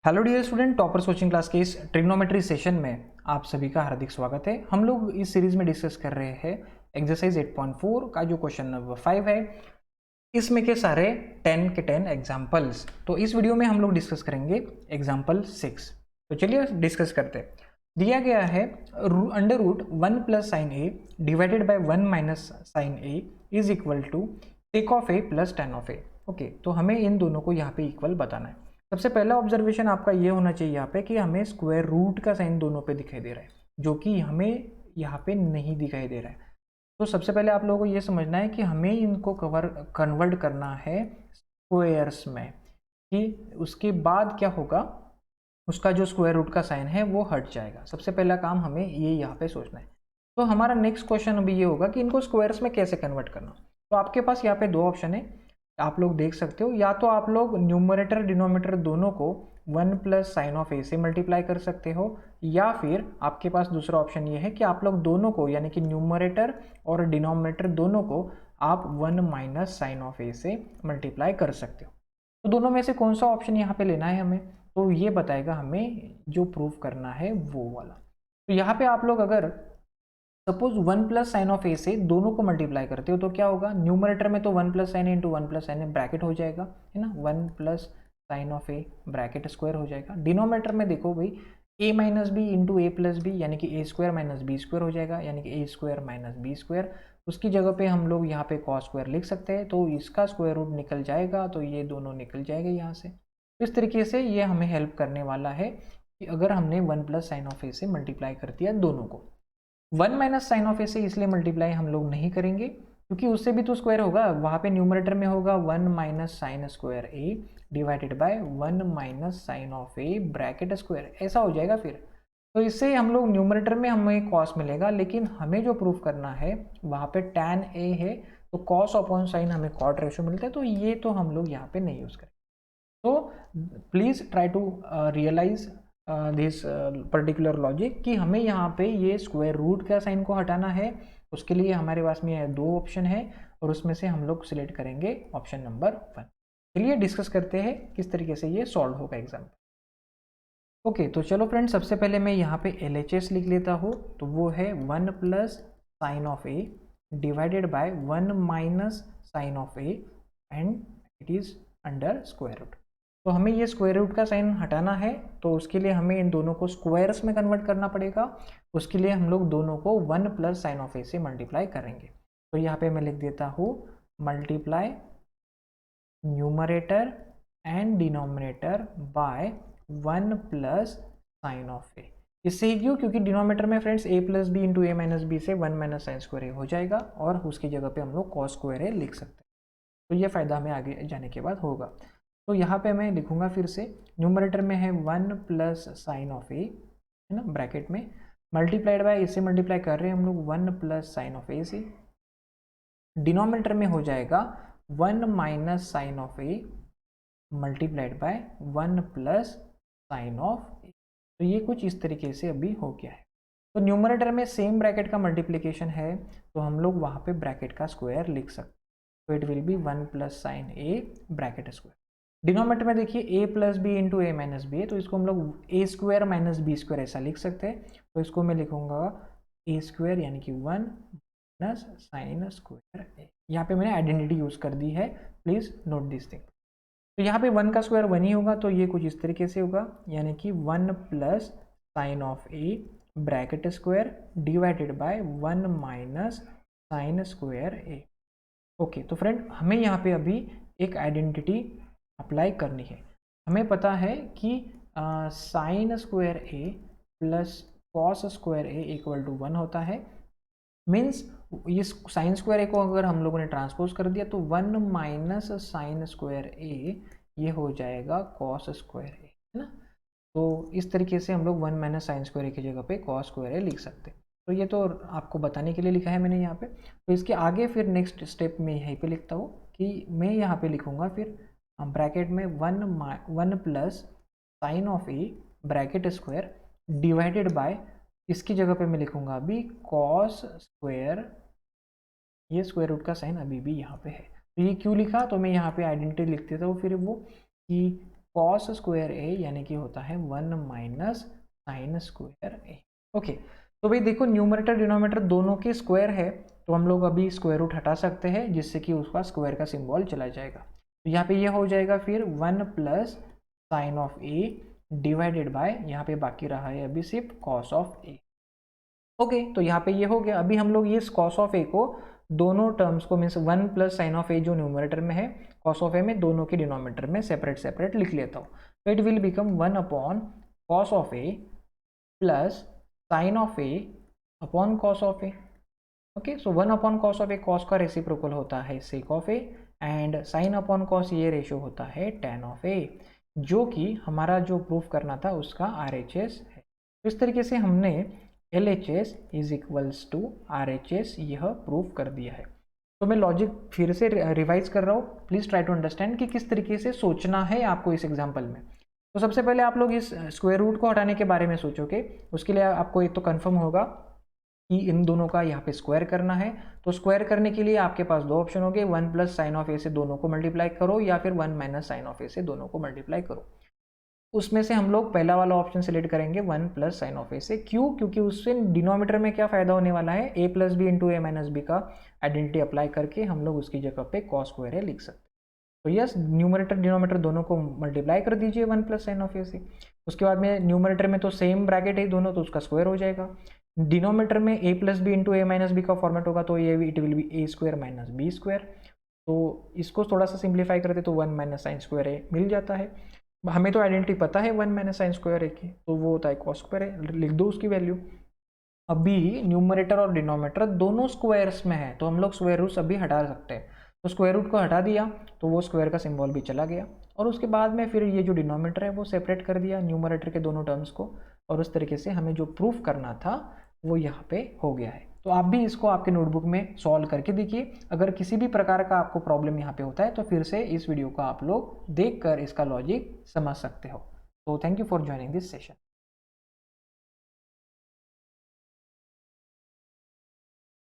Hello dear student, toppers coaching class के इस trigonometry session में आप सभी का हार्दिक स्वागत है। हम लोग इस सीरीज में डिस्कस कर रहे हैं एक्सरसाइज 8.4 का जो क्वेश्चन नंबर 5 है। इसमें के सारे 10 के 10 एग्जाम्पल्स। तो इस वीडियो में हम लोग डिस्कस करेंगे एग्जाम्पल 6। तो चलिए डिस्कस करते हैं। दिया गया है under root 1 plus sine A divided by 1 minus sine A is equal to sec of A plus tan of A. Okay, तो हमें इन दोनों को यहाँ पे इक्वल बताना है। सबसे पहला ऑब्जर्वेशन आपका ये होना चाहिए यहाँ पे कि हमें स्क्वायर रूट का साइन दोनों पे दिखाई दे रहा है, जो कि हमें यहाँ पे नहीं दिखाई दे रहा है। तो सबसे पहले आप लोगों को ये समझना है कि हमें इनको कन्वर्ट करना है स्क्वायर्स में, कि उसके बाद क्या होगा, उसका जो स्क्वायर रूट का साइन है वो हट जाएगा। सबसे पहला काम हमें ये यहाँ पे सोचना है। तो हमारा नेक्स्ट क्वेश्चन अभी ये होगा कि इनको स्क्वायर्स में कैसे कन्वर्ट करना। तो आपके पास यहाँ पे दो ऑप्शन है, आप लोग देख सकते हो। या तो आप लोग न्यूमरेटर डिनोमिनेटर दोनों को 1 प्लस साइन ऑफ ए से मल्टीप्लाई कर सकते हो, या फिर आपके पास दूसरा ऑप्शन ये है कि आप लोग दोनों को, यानी कि न्यूमरेटर और डिनोमिनेटर दोनों को आप 1 माइनस साइन ऑफ ए से मल्टीप्लाई कर सकते हो। तो दोनों में से कौन सा ऑप्शन यहाँ पे लेना है हमें, तो ये बताएगा हमें जो प्रूफ करना है वो वाला। तो यहाँ पे आप लोग अगर सपोज 1 प्लस साइन ऑफ ए से दोनों को मल्टीप्लाई करते हो तो क्या होगा, न्यूमरेटर में तो 1 plus sine into 1 plus sign bracket हो जाएगा, है ना। 1 plus sine of A bracket square हो जाएगा। डिनोमिनेटर में देखो भाई, ए माइनस बी इंटू ए प्लस बी, यानी कि ए स्क्वायर माइनस बी स्क्वायर हो जाएगा, यानी कि ए स्क्वायर माइनस बी स्क्वायर। उसकी जगह पे हम लोग यहाँ पे कॉस स्क्वायर लिख सकते हैं, तो इसका स्क्वायर रूट निकल जाएगा, तो ये दोनों निकल जाएंगे यहाँ से। तो इस तरीके से ये हमें हेल्प करने वाला है कि अगर हमने 1 प्लस साइन ऑफ ए से मल्टीप्लाई कर दिया दोनों को। 1 माइनस साइन ऑफ ए से इसलिए मल्टीप्लाई हम लोग नहीं करेंगे क्योंकि उससे भी तो स्क्वायर होगा, वहाँ पे न्यूमरेटर में होगा 1 minus sine square A divided by 1 minus sine of A bracket square, ऐसा हो जाएगा फिर। तो इससे हम लोग न्यूमरेटर में हमें कॉस मिलेगा, लेकिन हमें जो प्रूफ करना है वहाँ पे टैन ए है, तो कॉस अपॉन साइन हमें कॉट रेशो मिलता है, तो ये तो हम लोग यहाँ पे नहीं यूज़ करेंगे। तो please try to realize this particular logic कि हमें यहाँ पे ये स्क्वायर रूट का साइन को हटाना है। उसके लिए हमारे पास में दो ऑप्शन है और उसमें से हम लोग सिलेक्ट करेंगे ऑप्शन नंबर 1। चलिए डिस्कस करते हैं किस तरीके से ये सॉल्व होगा एग्जाम्पल। ओके, तो चलो फ्रेंड्स, सबसे पहले मैं यहाँ पे LHS लिख लेता हूँ। तो वो है 1 plus sine of A divided by 1 minus sine of A and it is under square root. तो हमें ये स्क्वायर रूट का साइन हटाना है, तो उसके लिए हमें इन दोनों को स्क्वायर्स में कन्वर्ट करना पड़ेगा। उसके लिए हम लोग दोनों को 1 प्लस साइन ऑफ ए से मल्टीप्लाई करेंगे। तो यहाँ पे मैं लिख देता हूँ multiply numerator and denominator by 1 plus sine of A. इससे ही क्यों, क्योंकि डिनोमिनेटर में friends a plus B into A minus B से 1 माइनस साइन स्क्वायर ए हो जाएगा, और उसकी जगह पे हम लोग कॉस स्क्वायर ए लिख सकते हैं। तो ये फ़ायदा हमें आगे जाने के बाद होगा। तो यहाँ पे मैं लिखूंगा फिर से, न्यूमरेटर में है 1 प्लस साइन ऑफ ए, है ना, ब्रैकेट में मल्टीप्लाइड बाय, इससे मल्टीप्लाई कर रहे हैं हम लोग 1 प्लस साइन ऑफ ए से। डिनोमिनेटर में हो जाएगा 1 minus sine of A multiplied by 1 plus sine of A. तो ये कुछ इस तरीके से अभी हो गया है। तो न्यूमरेटर में सेम ब्रैकेट का मल्टीप्लिकेशन है, तो हम लोग वहाँ पे ब्रैकेट का स्क्वायर लिख सकते हैं। तो it will be 1 plus sine A bracket square. Denominator में देखिए a plus B into A minus B है, तो इसको हम लोग A square minus B square ऐसा लिख सकते हैं। तो इसको मैं लिखूंगा ए स्क्वायर, यानी कि 1 माइनस साइन स्क्वायर ए। यहाँ पे मैंने आइडेंटिटी यूज़ कर दी है, प्लीज़ नोट दिस थिंग। तो यहाँ पे 1 का स्क्वायर 1 ही होगा, तो ये कुछ इस तरीके से होगा, यानी कि 1 plus sine of A bracket square divided by 1 minus sine square A. Okay, तो फ्रेंड हमें यहाँ पे अभी एक आइडेंटिटी अप्लाई करनी है। हमें पता है कि sine square A plus cos square A equal to 1 होता है। मीन्स ये साइन स्क्वायर ए को अगर हम लोगों ने ट्रांसपोज कर दिया तो 1 माइनस साइन स्क्वायर ए ये हो जाएगा कॉस स्क्वायर ए, है ना। तो इस तरीके से हम लोग 1 माइनस साइन स्क्वायर ए की जगह पे कॉस स्क्वायर ए लिख सकते हैं। तो ये तो आपको बताने के लिए लिखा है मैंने यहाँ पे। तो इसके आगे फिर नेक्स्ट स्टेप में यहीं पे लिखता हूँ कि मैं यहाँ पे लिखूँगा फिर ब्रैकेट में 1 plus sine of A bracket square divided by, इसकी जगह पे मैं लिखूंगा अभी कॉस स्क्वायर, ये स्क्वायर रूट का साइन अभी भी यहाँ पे है। तो ये क्यों लिखा, तो मैं यहाँ पे आइडेंटिटी लिख देता हूँ फिर वो, कि कॉस स्क्वायर ए यानी कि होता है 1 माइनस साइन स्क्वायर ए। ओके, तो भाई देखो न्यूमरेटर डिनोमिनेटर दोनों के स्क्वायर है, तो हम लोग अभी स्क्वायर रूट हटा सकते हैं जिससे कि उसका स्क्वायर का सिंबल चला जाएगा। तो यहाँ पे ये हो जाएगा फिर 1 plus sine of A divided bye, यहाँ पे बाकी रहा है अभी सिर्फ कॉस ऑफ ए। ओके, तो यहाँ पे ये हो गया। अभी हम लोग ये कॉस ऑफ ए को दोनों टर्म्स को मीन्स 1 प्लस साइन ऑफ ए जो न्यूमरेटर में है, कॉस ऑफ ए में दोनों के डिनोमिनेटर में सेपरेट सेपरेट लिख लेता हूँ। तो it will become 1 upon cos of A plus sine of A upon cos of A. Okay, so 1 upon cos of A, cos का रेसिप्रोकल होता है sake of A, and sine upon cos ये ratio होता है tan of ए, जो कि हमारा जो प्रूफ करना था उसका RHS है। तो इस तरीके से हमने LHS is equals to RHS यह प्रूफ कर दिया है। तो मैं लॉजिक फिर से रिवाइज कर रहा हूँ, प्लीज़ ट्राई टू अंडरस्टैंड कि किस तरीके से सोचना है आपको इस एग्जाम्पल में। तो सबसे पहले आप लोग इस स्क्वायर रूट को हटाने के बारे में सोचोगे। उसके लिए आपको एक तो कन्फर्म होगा कि इन दोनों का यहाँ पे स्क्वायर करना है। तो स्क्वायर करने के लिए आपके पास दो ऑप्शन होंगे, 1 प्लस साइन ऑफ ए से दोनों को मल्टीप्लाई करो या फिर 1 माइनस साइन ऑफ ए से दोनों को मल्टीप्लाई करो। उसमें से हम लोग पहला वाला ऑप्शन सेलेक्ट करेंगे 1 प्लस साइन ऑफ ए से। क्यों? क्योंकि उससे डिनोमीटर में क्या फ़ायदा होने वाला है, ए plus B into A minus B का आइडेंटिटी अप्लाई करके हम लोग उसकी जगह पे कॉस स्क्वायर ए लिख सकते हैं। तो यस, न्यूमरेटर डिनोमीटर दोनों को मल्टीप्लाई कर दीजिए 1 प्लस साइन ऑफ ए से। उसके बाद में न्यूमरेटर में तो सेम ब्रैकेट है दोनों, तो उसका स्क्वायर हो जाएगा। डिनोमीटर में A plus B into A minus B का फॉर्मेट होगा, तो ये it will be A square minus B square. तो इसको थोड़ा सा सिंप्लीफाई करते तो 1 माइनस साइन स्क्वायर ए मिल जाता है। हमें तो आइडेंटिटी पता है 1 माइनस साइन स्क्वायर ए की, तो वो होता है कॉस स्क्वायर ए, लिख दो उसकी वैल्यू। अभी न्यूमरेटर और डिनोमीटर दोनों स्क्वायर्स में है, तो हम लोग स्क्वायर रूट्स अभी हटा सकते हैं। तो स्क्वायर रूट को हटा दिया तो वो स्क्वायर का सिंबल भी चला गया, और उसके बाद में फिर ये जो डिनोमीटर है वो सेपरेट कर दिया न्यूमरेटर के दोनों टर्म्स को, और उस तरीके से हमें जो प्रूफ करना था वो यहाँ पे हो गया है। तो आप भी इसको आपके नोटबुक में सॉल्व करके देखिए। अगर किसी भी प्रकार का आपको प्रॉब्लम यहाँ पे होता है तो फिर से इस वीडियो को आप लोग देख कर इसका लॉजिक समझ सकते हो। तो thank you for joining this session.